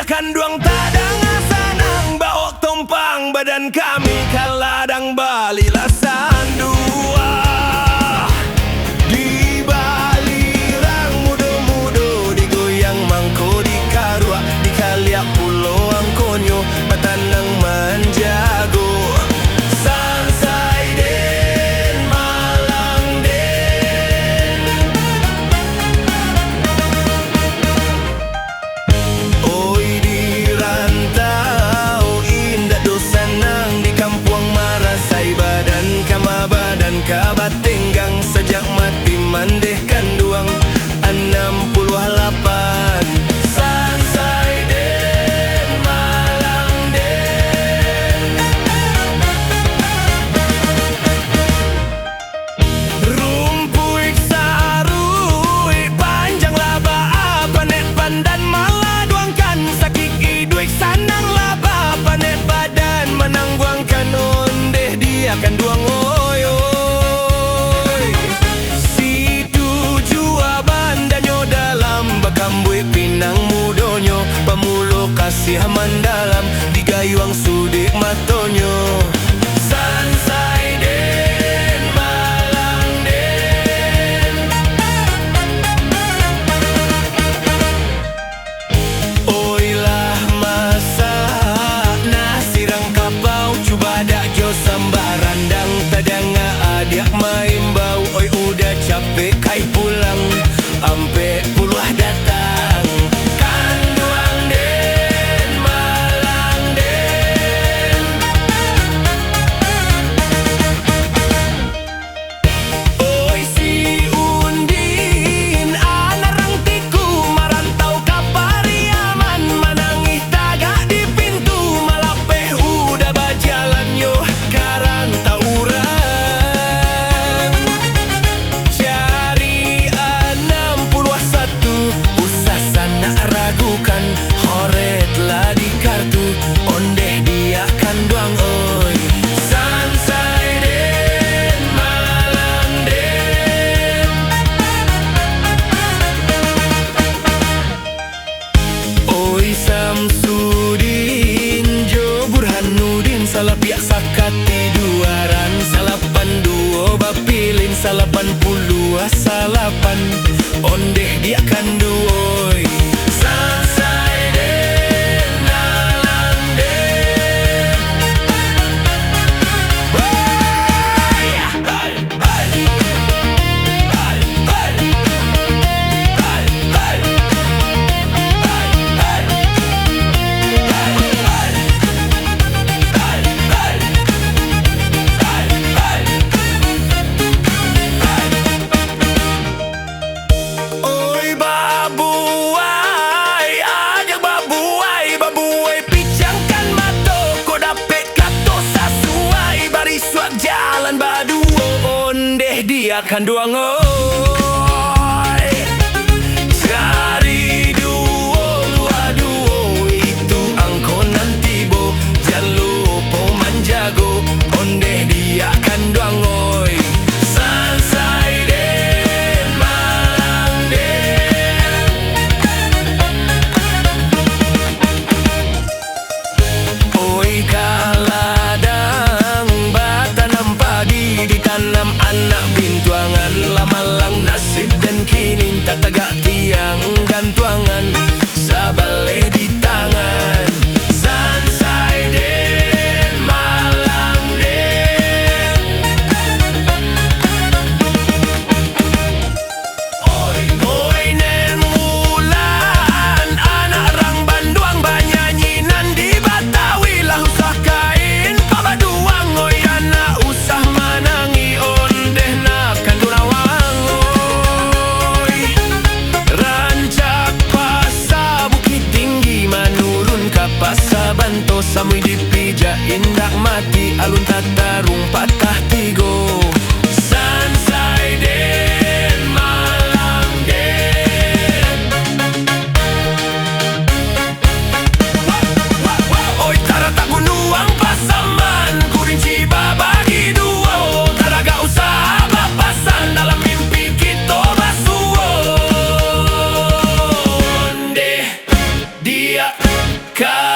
kanduang tadang asanang baok tompang badan kami kaladang Bali lasan dua di Bali rang mudo-mudo digoyang mangko di Karua di Kaliak Pulau Angkonyo batanang manjago Sansai den Malang den oi di rantau indah dosanang di kampung Marasai badan kabatenggang sejak mati mandeh kanduang 68 Sansai den Malang den rumpuik sarui panjang laba panet pandan maladuangkan sakik iduik sanang laba panet badan menangguangkan ondeh dia kan duang oi oi si tujuh bandanyo dalam bakambui pinang mudonyo pamulo kasih mandalam digayuang sudik matonyo Sansai den Malang den oilah masak nasi rang kapau cuba dak jo sambaran dang tadanga adiak main bau oi udah capek kai pulang ampe puluh datang kanduang den Malang den oi si undin anarang tiku marantau ka Pariaman manangih tagak di pintu malapeh udah bajalan yo karang tauran cari 61 usah sana ragukan horetlah di kartu ondeh dia kanduang oi Sansai den Malang den oi Samsudin Jo Burhanuddin salah pihak sakati duaran salapan duo bapilin salapan puluh salapan ondeh dia kanduoi Sansai den Malang den oi babuai ajak babuai picangkan mato ko dapet kato sasuai barisuak jalan baduo ondeh dia kanduang oi cari duo itu angko nanti bo jalupo manjago ondeh dia kanduang oi Sansai den Malang den oi kaladang batanam padi ditanam anak bintuangan lamalang nasib dan kini tak tegak tiang gantuangan sabaleh di tangan Sansai den Malang den oi nen mulan anak rang banduang banyanyinan di Batawi lah usah kain pabaduang oi anak usah manangi ondeh nak kandunawang oi rancak mereka.